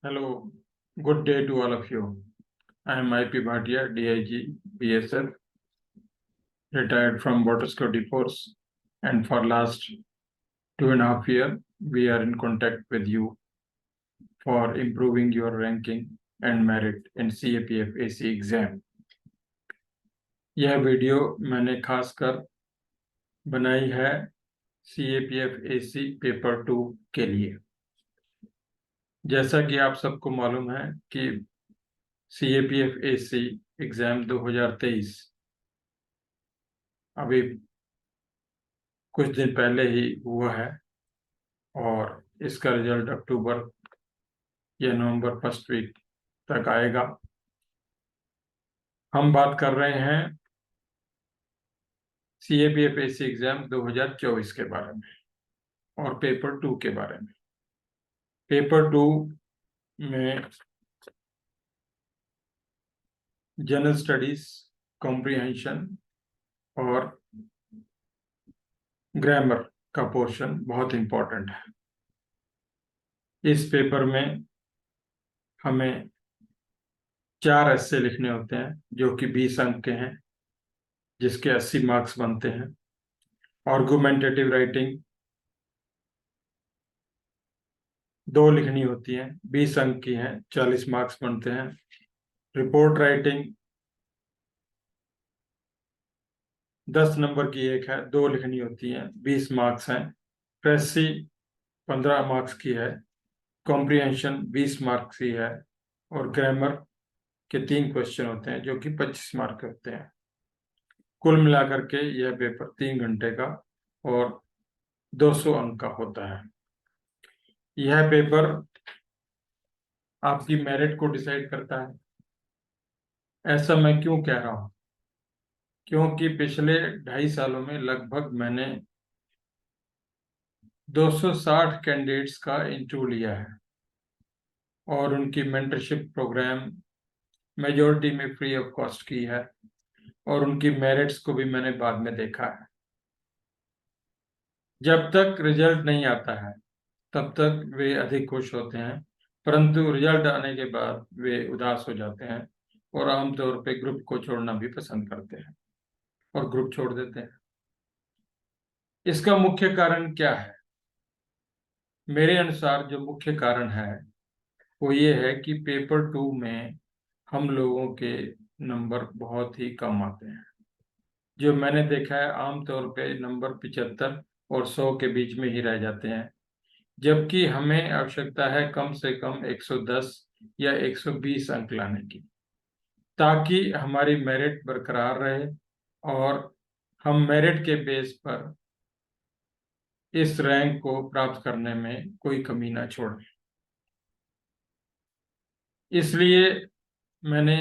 Hello, good day to all of you. I am IP Bhatia, DIG, BSF, retired from Border Security Force, and for last 2.5 years, we are in contact with you for improving your ranking and merit in CAPF AC exam. यह video मैंने खासकर बनाई है CAPF AC paper 2 के लिए। जैसा कि आप सबको मालूम है कि CAPF AC एग्जाम 2023 अभी कुछ दिन पहले ही हुआ है और इसका रिजल्ट अक्टूबर या नवंबर फर्स्ट वीक तक आएगा। हम बात कर रहे हैं CAPF AC एग्जाम 2024 के बारे में और पेपर 2 के बारे में। पेपर 2 में जनरल स्टडीज, कॉम्प्रिहेंशन और ग्रामर का पोर्शन बहुत इंपॉर्टेंट है। इस पेपर में हमें 4 ऐसे लिखने होते हैं जो कि 20 अंक के हैं, जिसके 80 मार्क्स बनते हैं। आर्गुमेंटेटिव राइटिंग 2 लिखनी होती हैं, 20 अंक की हैं, 40 मार्क्स बनते हैं। रिपोर्ट राइटिंग 10 नंबर की एक है, 2 लिखनी होती हैं, 20 मार्क्स हैं। प्रेसी 15 मार्क्स की है। कॉम्प्रिहेंशन 20 मार्क्स की है और ग्रामर के 3 क्वेश्चन होते हैं जो कि 25 मार्क के होते हैं। कुल मिलाकर के यह पेपर 3 घंटे का और 200 अंक का होता है। यह पेपर आपकी मेरिट को डिसाइड करता है। ऐसा मैं क्यों कह रहा हूं? क्योंकि पिछले 2.5 सालों में लगभग मैंने 260 कैंडिडेट्स का इंटरव्यू लिया है और उनकी मेंटरशिप प्रोग्राम मेजॉरिटी में फ्री ऑफ कॉस्ट की है और उनकी मेरिट्स को भी मैंने बाद में देखा है। जब तक रिजल्ट नहीं आता है तब तक वे अधिक खुश होते हैं, परंतु रिजल्ट आने के बाद वे उदास हो जाते हैं और आमतौर पे ग्रुप को छोड़ना भी पसंद करते हैं और ग्रुप छोड़ देते हैं। इसका मुख्य कारण क्या है? मेरे अनुसार जो मुख्य कारण है वो ये है कि पेपर 2 में हम लोगों के नंबर बहुत ही कम आते हैं। जो मैंने देखा है, आमतौर पे नंबर 75 और 100 के बीच में ही रह जाते हैं, जबकि हमें आवश्यकता है कम से कम 110 या 120 अंक लाने की, ताकि हमारी मेरिट बरकरार रहे और हम मेरिट के बेस पर इस रैंक को प्राप्त करने में कोई कमी ना छोड़ें। इसलिए मैंने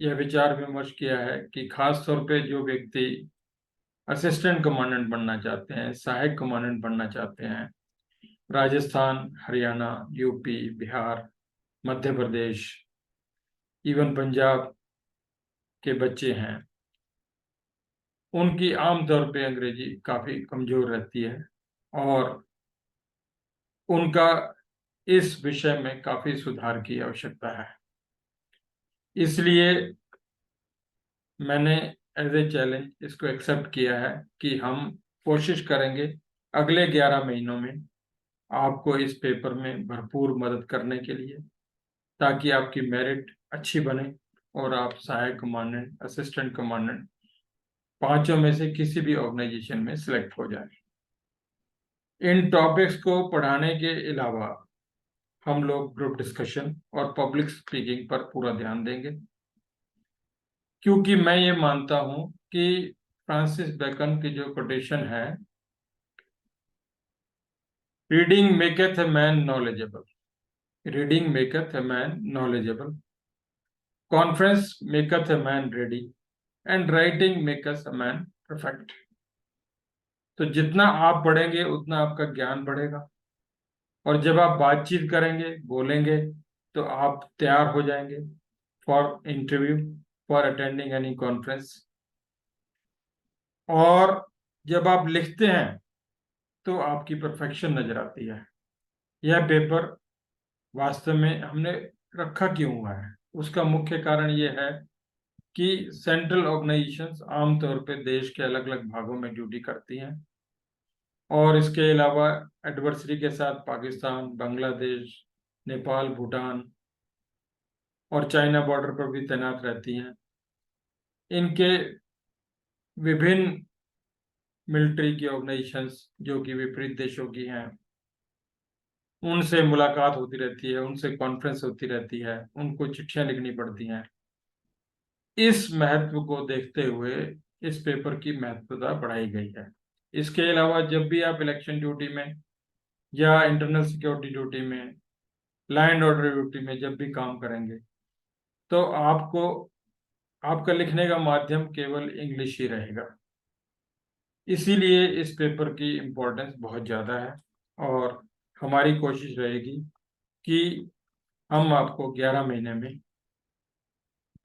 यह विचार विमर्श किया है कि खास तौर पे जो व्यक्ति असिस्टेंट कमांडेंट बनना चाहते हैं, सहायक कमांडेंट बनना चाहते हैं, राजस्थान, हरियाणा, यूपी, बिहार, मध्य प्रदेश, इवन पंजाब के बच्चे हैं, उनकी आमतौर पे अंग्रेजी काफी कमजोर रहती है और उनका इस विषय में काफी सुधार की आवश्यकता है। इसलिए मैंने एज ए चैलेंज इसको एक्सेप्ट किया है कि हम कोशिश करेंगे अगले 11 महीनों में आपको इस पेपर में भरपूर मदद करने के लिए, ताकि आपकी मेरिट अच्छी बने और आप सहायक कमांडेंट, असिस्टेंट कमांडेंट, 5 में से किसी भी ऑर्गेनाइजेशन में सिलेक्ट हो जाए। इन टॉपिक्स को पढ़ाने के अलावा हम लोग ग्रुप डिस्कशन और पब्लिक स्पीकिंग पर पूरा ध्यान देंगे, क्योंकि मैं ये मानता हूं कि फ्रांसिस बेकन की जो कोटेशन है, reading maketh a man knowledgeable, reading maketh a man knowledgeable, conference maketh a man ready, and writing maketh a man perfect. तो जितना आप पढ़ेंगे उतना आपका ज्ञान बढ़ेगा और जब आप बातचीत करेंगे, बोलेंगे, तो आप तैयार हो जाएंगे for interview, for attending any conference. और जब आप लिखते हैं तो आपकी परफेक्शन नजर आती है। यह पेपर वास्तव में हमने रखा क्यों हुआ है, उसका मुख्य कारण ये है कि सेंट्रल ऑर्गेनाइजेशंस आमतौर पर देश के अलग अलग भागों में ड्यूटी करती हैं, और इसके अलावा एडवर्सरी के साथ पाकिस्तान, बांग्लादेश, नेपाल, भूटान और चाइना बॉर्डर पर भी तैनात रहती हैं। इनके विभिन्न मिलिट्री की ऑर्गेनाइजेशंस जो कि विपरीत देशों की हैं, उनसे मुलाकात होती रहती है, उनसे कॉन्फ्रेंस होती रहती है, उनको चिट्ठियां लिखनी पड़ती हैं। इस महत्व को देखते हुए इस पेपर की महत्वता बढ़ाई गई है। इसके अलावा जब भी आप इलेक्शन ड्यूटी में या इंटरनल सिक्योरिटी ड्यूटी में, लैंड ऑर्डर ड्यूटी में जब भी काम करेंगे, तो आपको आपका लिखने का माध्यम केवल इंग्लिश ही रहेगा। इसीलिए इस पेपर की इम्पोर्टेंस बहुत ज़्यादा है, और हमारी कोशिश रहेगी कि हम आपको 11 महीने में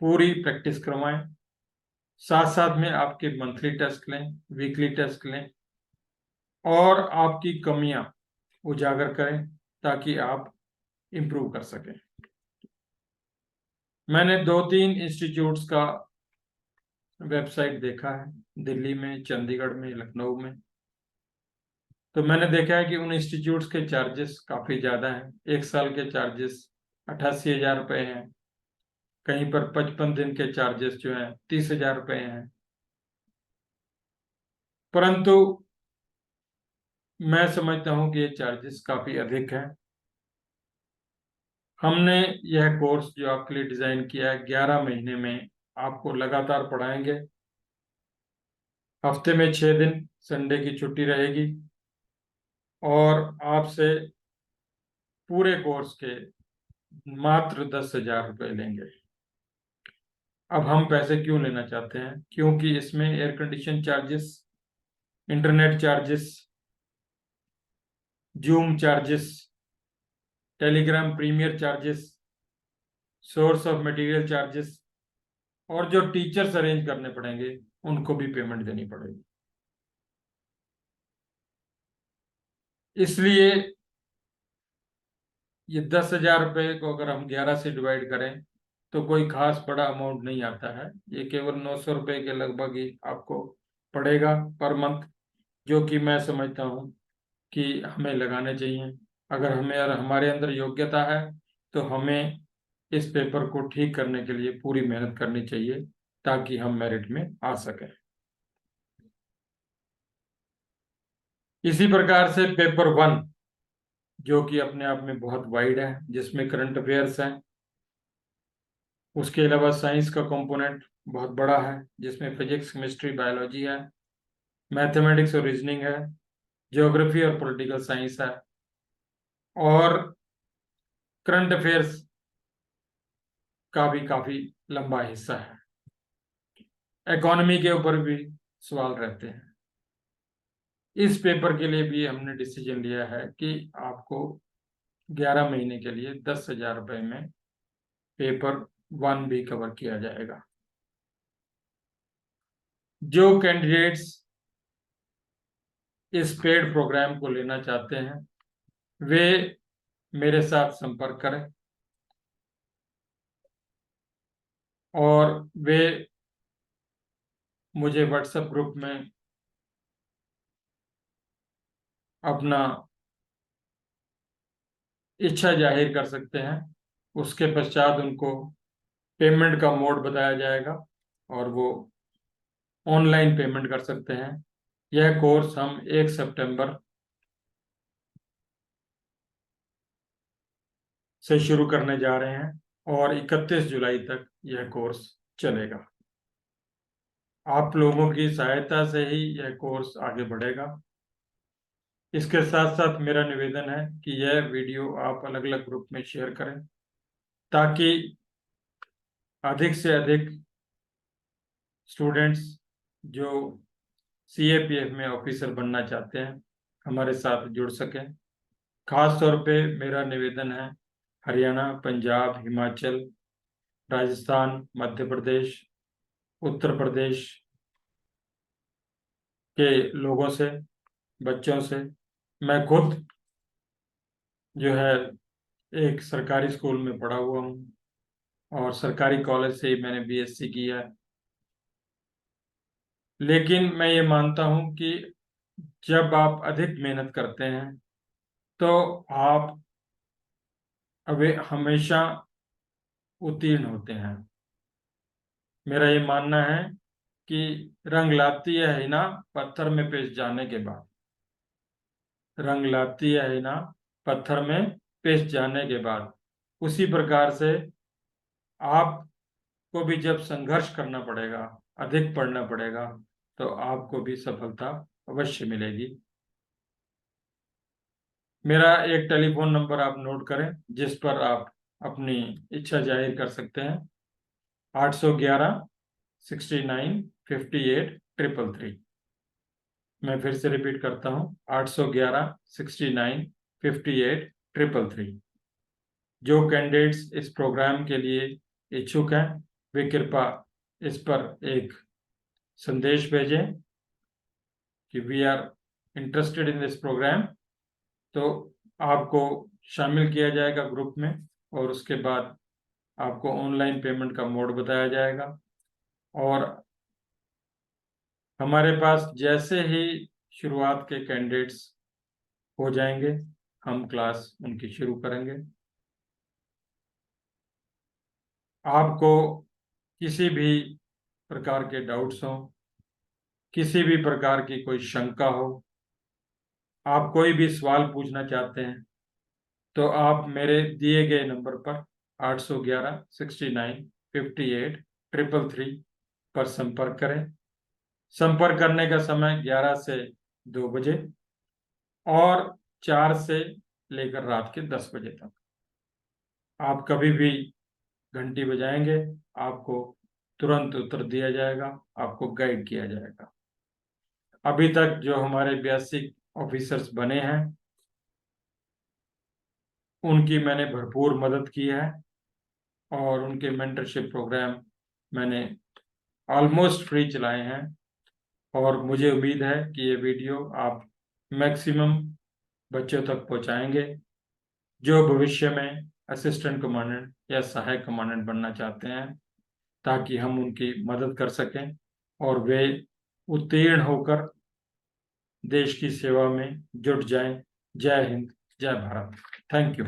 पूरी प्रैक्टिस करवाएं, साथ साथ में आपके मंथली टेस्ट लें, वीकली टेस्ट लें, और आपकी कमियां उजागर करें ताकि आप इम्प्रूव कर सकें। मैंने 2-3 इंस्टीट्यूट्स का वेबसाइट देखा है, दिल्ली में, चंडीगढ़ में, लखनऊ में। तो मैंने देखा है कि उन इंस्टीट्यूट्स के चार्जेस काफ़ी ज़्यादा हैं। एक साल के चार्जेस 88,000 रुपये हैं, कहीं पर 55 दिन के चार्जेस जो हैं 30,000 रुपये हैं। परंतु मैं समझता हूं कि ये चार्जेस काफ़ी अधिक हैं। हमने यह कोर्स जो आपके लिए डिज़ाइन किया है, 11 महीने में आपको लगातार पढ़ाएंगे। हफ्ते में 6 दिन संडे की छुट्टी रहेगी, और आपसे पूरे कोर्स के मात्र 10,000 रुपये लेंगे। अब हम पैसे क्यों लेना चाहते हैं? क्योंकि इसमें air condition charges, internet charges, Zoom charges, Telegram premier charges, source of material charges, और जो टीचर्स अरेंज करने पड़ेंगे उनको भी पेमेंट देनी पड़ेगी। इसलिए ये 10,000 रुपये को अगर हम 11 से डिवाइड करें तो कोई खास बड़ा अमाउंट नहीं आता है। ये केवल 900 रुपये के लगभग ही आपको पड़ेगा पर मंथ, जो कि मैं समझता हूँ कि हमें लगाने चाहिए। अगर हमें और हमारे अंदर योग्यता है तो हमें इस पेपर को ठीक करने के लिए पूरी मेहनत करनी चाहिए ताकि हम मेरिट में आ सकें। इसी प्रकार से पेपर 1, जो कि अपने आप में बहुत वाइड है, जिसमें करंट अफेयर्स हैं, उसके अलावा साइंस का कंपोनेंट बहुत बड़ा है, जिसमें फिजिक्स, केमिस्ट्री, बायोलॉजी है, मैथमेटिक्स और रीजनिंग है, ज्योग्राफी और पॉलिटिकल साइंस है, और करंट अफेयर्स का भी काफी लंबा हिस्सा है। इकोनॉमी के ऊपर भी सवाल रहते हैं। इस पेपर के लिए भी हमने डिसीजन लिया है कि आपको 11 महीने के लिए 10,000 रुपये में पेपर 1 भी कवर किया जाएगा। जो कैंडिडेट्स इस पेड प्रोग्राम को लेना चाहते हैं वे मेरे साथ संपर्क करें, और वे मुझे व्हाट्सएप ग्रुप में अपना इच्छा जाहिर कर सकते हैं। उसके पश्चात उनको पेमेंट का मोड बताया जाएगा और वो ऑनलाइन पेमेंट कर सकते हैं। यह कोर्स हम 1 सितंबर से शुरू करने जा रहे हैं और 31 जुलाई तक यह कोर्स चलेगा। आप लोगों की सहायता से ही यह कोर्स आगे बढ़ेगा। इसके साथ साथ मेरा निवेदन है कि यह वीडियो आप अलग अलग ग्रुप में शेयर करें ताकि अधिक से अधिक स्टूडेंट्स जो सीएपीएफ में ऑफिसर बनना चाहते हैं हमारे साथ जुड़ सकें। खास तौर पे मेरा निवेदन है हरियाणा, पंजाब, हिमाचल, राजस्थान, मध्य प्रदेश, उत्तर प्रदेश के लोगों से, बच्चों से। मैं खुद जो है एक सरकारी स्कूल में पढ़ा हुआ हूँ और सरकारी कॉलेज से ही मैंने बीएससी किया है। लेकिन मैं ये मानता हूँ कि जब आप अधिक मेहनत करते हैं तो आप अभी हमेशा उत्तीर्ण होते हैं। मेरा ये मानना है कि रंग लाती है हिना पत्थर में पिस जाने के बाद। रंग लाती है हिना पत्थर में पिस जाने के बाद। उसी प्रकार से आपको भी जब संघर्ष करना पड़ेगा, अधिक पढ़ना पड़ेगा, तो आपको भी सफलता अवश्य मिलेगी। मेरा एक टेलीफोन नंबर आप नोट करें जिस पर आप अपनी इच्छा जाहिर कर सकते हैं। 811 69 58 333। मैं फिर से रिपीट करता हूँ, 811 69 58 333। जो कैंडिडेट्स इस प्रोग्राम के लिए इच्छुक हैं वे कृपया इस पर एक संदेश भेजें कि we are interested in this program. तो आपको शामिल किया जाएगा ग्रुप में और उसके बाद आपको ऑनलाइन पेमेंट का मोड बताया जाएगा। और हमारे पास जैसे ही शुरुआत के कैंडिडेट्स हो जाएंगे हम क्लास उनकी शुरू करेंगे। आपको किसी भी प्रकार के डाउट्स हो, किसी भी प्रकार की कोई शंका हो, आप कोई भी सवाल पूछना चाहते हैं तो आप मेरे दिए गए नंबर पर 811 69 58 333 पर संपर्क करें। संपर्क करने का समय 11 से 2 बजे और 4 से लेकर रात के 10 बजे तक। आप कभी भी घंटी बजाएंगे, आपको तुरंत उत्तर दिया जाएगा, आपको गाइड किया जाएगा। अभी तक जो हमारे बेसिक ऑफिसर्स बने हैं उनकी मैंने भरपूर मदद की है और उनके मेंटरशिप प्रोग्राम मैंने ऑलमोस्ट फ्री चलाए हैं। और मुझे उम्मीद है कि ये वीडियो आप मैक्सिमम बच्चों तक पहुंचाएंगे जो भविष्य में असिस्टेंट कमांडेंट या सहायक कमांडेंट बनना चाहते हैं, ताकि हम उनकी मदद कर सकें और वे उत्तीर्ण होकर देश की सेवा में जुट जाएं। जय हिंद, जय भारत। Thank you.